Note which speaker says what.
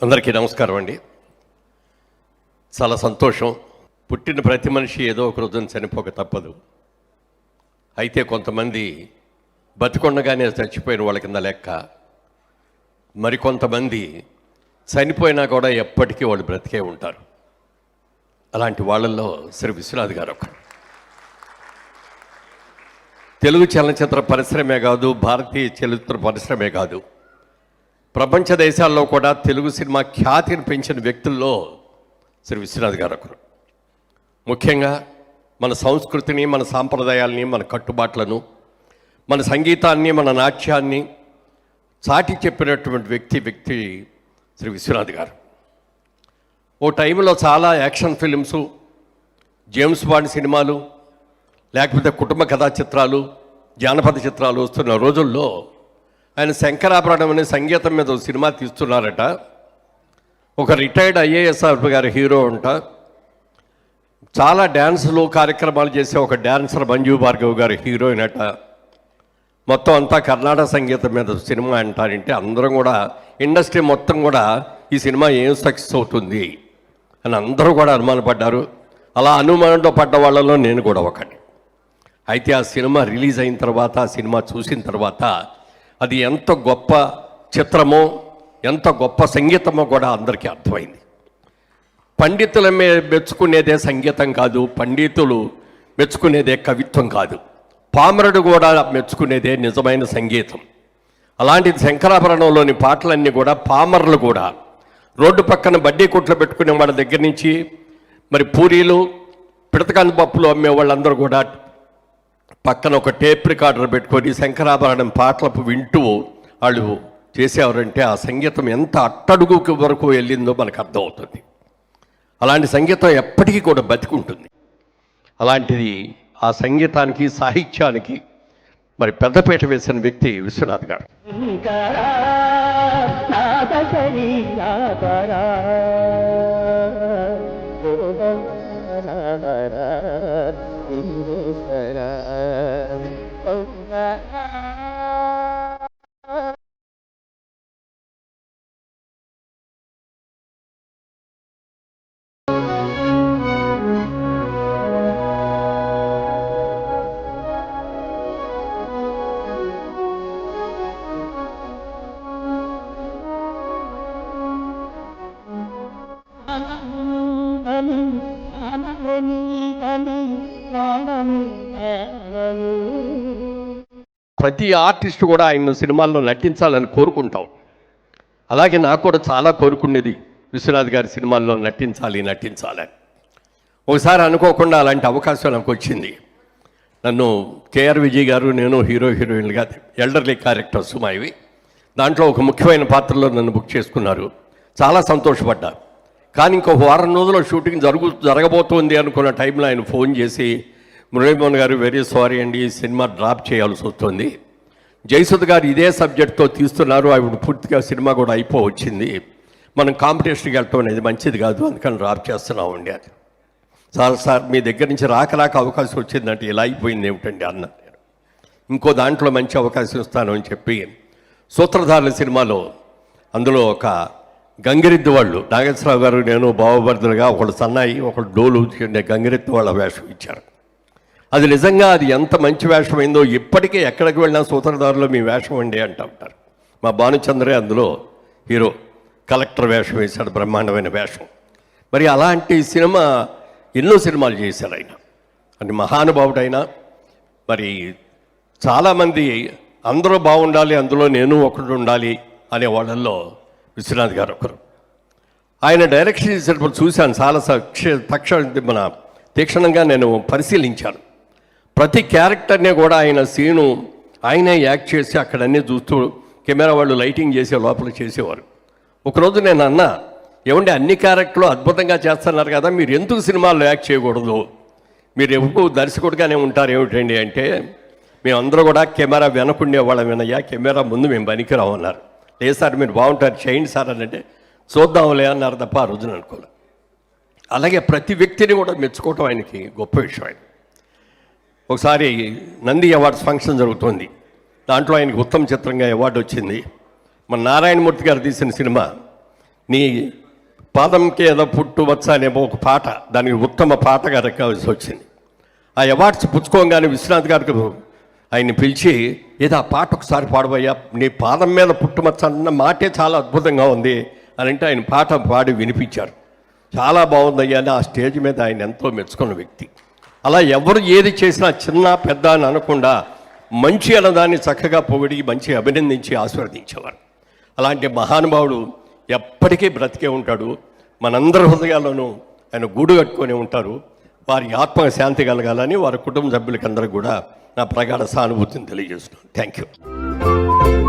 Speaker 1: అందరికీ నమస్కారం అండి. చాలా సంతోషం. పుట్టిన ప్రతి మనిషి ఏదో ఒక రోజున చనిపోక తప్పదు. అయితే కొంతమంది బతికొండగానే చచ్చిపోయిన వాళ్ళ కింద లెక్క, మరికొంతమంది చనిపోయినా కూడా ఎప్పటికీ వాళ్ళు బ్రతికే ఉంటారు. అలాంటి వాళ్ళల్లో శ్రీ విశ్వనాథ్ గారు ఒకరు. తెలుగు చలనచిత్ర పరిశ్రమే కాదు, భారతీయ చలనచిత్ర పరిశ్రమే కాదు, ప్రపంచ దేశాల్లో కూడా తెలుగు సినిమా ఖ్యాతిని పెంచిన వ్యక్తుల్లో శ్రీ విశ్వనాథ్ గారు ఒకరు. ముఖ్యంగా మన సంస్కృతిని, మన సాంప్రదాయాల్ని, మన కట్టుబాట్లను, మన సంగీతాన్ని, మన నాట్యాన్ని చాటి చెప్పినటువంటి వ్యక్తి శ్రీ విశ్వనాథ్ గారు. ఓ టైంలో చాలా యాక్షన్ ఫిలిమ్స్, జేమ్స్ బాండ్ సినిమాలు, లేకపోతే కుటుంబ కథా చిత్రాలు, జానపద చిత్రాలు వస్తున్న రోజుల్లో ఆయన శంకరాభరణం అనే సంగీతం మీద ఒక సినిమా తీస్తున్నారట. ఒక రిటైర్డ్ ఐఏఎస్ గారి హీరో అంట. చాలా డ్యాన్సులు కార్యక్రమాలు చేసే ఒక డ్యాన్సర్ మంజు భార్గవ్ గారి హీరోయిన్ అట. మొత్తం అంతా కర్ణాటక సంగీతం మీద సినిమా అంటారంటే అందరం కూడా, ఇండస్ట్రీ మొత్తం కూడా ఈ సినిమా ఏం సక్సెస్ అవుతుంది అని అందరూ కూడా అనుమానపడ్డారు. అలా అనుమానంలో పడ్డ వాళ్ళలో నేను కూడా ఒకటి. అయితే ఆ సినిమా రిలీజ్ అయిన తర్వాత, ఆ సినిమా చూసిన తర్వాత అది ఎంత గొప్ప చిత్రమో, ఎంత గొప్ప సంగీతమో కూడా అందరికీ అర్థమైంది. పండితుల మెచ్చుకునేదే సంగీతం కాదు, పండితులు మెచ్చుకునేదే కవిత్వం కాదు, పామరుడు కూడా మెచ్చుకునేదే నిజమైన సంగీతం. అలాంటిది శంకరాభరణంలోని పాటలన్నీ కూడా పామరులు కూడా, రోడ్డు పక్కన బడ్డీ కొట్లు పెట్టుకునే వాళ్ళ దగ్గర నుంచి మరి పూరీలు, పిడతకాని పప్పులు అమ్మే వాళ్ళందరూ కూడా పక్కన ఒక టేప్ రికార్డర్ పెట్టుకొని శంకరాభరణం పాటలు వింటూ వాళ్ళు చేసేవారంటే ఆ సంగీతం ఎంత అట్టడుగు వరకు వెళ్ళిందో మనకు అర్థమవుతుంది. అలాంటి సంగీతం ఎప్పటికీ కూడా బతికుంటుంది. అలాంటిది ఆ సంగీతానికి, సాహిత్యానికి మరి పెద్దపీట వేసిన వ్యక్తి విశ్వనాథ్ గారు. ప్రతి ఆర్టిస్ట్ కూడా ఆయన సినిమాల్లో నటించాలని కోరుకుంటాం. అలాగే నాకు కూడా చాలా కోరుకునేది విశ్వనాథ్ గారి సినిమాల్లో నటించాలని. ఒకసారి అనుకోకుండా అలాంటి అవకాశం నాకు వచ్చింది. నన్ను కేఆర్ విజయ్ గారు, నేను హీరోయిన్లుగా ఎల్డర్లీ క్యారెక్టర్స్ మావి, దాంట్లో ఒక ముఖ్యమైన పాత్రలో నన్ను బుక్ చేసుకున్నారు. చాలా సంతోషపడ్డా. కానీ ఇంకొక వారం రోజుల్లో షూటింగ్ జరగబోతోంది అనుకున్న టైంలో ఆయన ఫోన్ చేసి, మురళీమోహన్ గారు వెరీ సారీ అండి, ఈ సినిమా డ్రాప్ చేయాల్సి వస్తుంది, జయసుధ గారు ఇదే సబ్జెక్ట్తో తీస్తున్నారు, ఆవిడ పూర్తిగా సినిమా కూడా వచ్చింది, మనం కాంపిటీషన్కి వెళ్ళటం అనేది మంచిది కాదు, అందుకని డ్రాప్ చేస్తున్నామండి అని. సార్ మీ దగ్గర నుంచి రాక అవకాశం వచ్చిందంటే ఇలా అయిపోయింది ఏమిటండి అన్నారు. నేను ఇంకో దాంట్లో మంచి అవకాశం ఇస్తాను అని చెప్పి సూత్రధారుల సినిమాలో, అందులో ఒక గంగిరెద్దు వాళ్ళు, నాగేశ్వరరావు గారు, నేను బావబర్ధలుగా, ఒకళ్ళు సన్నాయి, ఒకళ్ళు డోలు, గంగిరెద్దు వాళ్ళ వేషం ఇచ్చారు. అది నిజంగా అది ఎంత మంచి వేషం అయిందో, ఇప్పటికే ఎక్కడికి వెళ్ళినా సూత్రధారులో మీ వేషం అండి అంటూ ఉంటారు. మా భానుచంద్రే అందులో హీరో, కలెక్టర్ వేషం వేశాడు, బ్రహ్మాండమైన వేషం. మరి అలాంటి సినిమా ఎన్నో సినిమాలు చేశారు ఆయన. అని మహానుభావుడైనా మరి చాలామంది అందరూ బాగుండాలి, అందులో నేను ఒకడు ఉండాలి అనే వాళ్ళల్లో విశ్వనాథ్ గారు ఒకరు. ఆయన డైరెక్షన్ చేసేటప్పుడు చూశాను, చాలా తీక్షణంగా నేను పరిశీలించాను. ప్రతి క్యారెక్టర్నే కూడా ఆయన సీను ఆయనే యాక్ట్ చేసి అక్కడన్నీ చూస్తూ కెమెరా వాళ్ళు లైటింగ్ చేసే లోపల చేసేవారు. ఒకరోజు నేను అన్నా, ఏమంటే అన్ని క్యారెక్టర్లు అద్భుతంగా చేస్తున్నారు కదా, మీరు ఎందుకు సినిమాల్లో యాక్ట్ చేయకూడదు, మీరు ఎప్పుడు దర్శకుడిగానే ఉంటారు ఏమిటండి అంటే, మేమందరూ కూడా కెమెరా వెనకుండే వాళ్ళం వినయ్యా, కెమెరా ముందు మేము పనికిరామన్నారు. లేదు సార్ మీరు బాగుంటారు చేయండి సార్ అని అంటే చూద్దాంలే అన్నారు తప్ప ఆ రోజున అనుకోలేదు. అలాగే ప్రతి వ్యక్తిని కూడా మెచ్చుకోవటం ఆయనకి గొప్ప విషయం. ఆయన ఒకసారి నంది అవార్డ్స్ ఫంక్షన్ జరుగుతుంది, దాంట్లో ఆయనకి ఉత్తమ చిత్రంగా అవార్డు వచ్చింది. మన నారాయణమూర్తి గారు తీసిన సినిమా నీ పాదంకి ఏదో పుట్టు వచ్చా అనేమో ఒక పాట, దానికి ఉత్తమ పాటగా దక్కాల్సి వచ్చింది. ఆ అవార్డ్స్ పుచ్చుకోగానే విశ్వనాథ్ గారికి ఆయన్ని పిలిచి, ఏదో ఆ పాట ఒకసారి పాడబోయా, నీ పాదం మీద పుట్టుమచ్చ అన్న మాటే చాలా అద్భుతంగా ఉంది అని అంటే ఆయన పాట పాడి వినిపించారు. చాలా బాగుందయ్యా అని ఆ స్టేజ్ మీద ఆయన ఎంతో మెచ్చుకున్న వ్యక్తి. అలా ఎవరు ఏది చేసినా చిన్న పెద్ద అని అనకుండా మంచి అన్నదాన్ని చక్కగా పొగిడి మంచి అభినందించి ఆశీర్వదించేవారు. అలాంటి మహానుభావుడు ఎప్పటికీ బ్రతికే ఉంటాడు. మనందరి హృదయాల్లోనూ ఆయన గూడు కట్టుకొని ఉంటారు. వారి ఆత్మకు శాంతి కలగాలని వారి కుటుంబ సభ్యులకి అందరూ కూడా నా ప్రగాఢ సానుభూతిని తెలియజేస్తున్నాను. Thank you.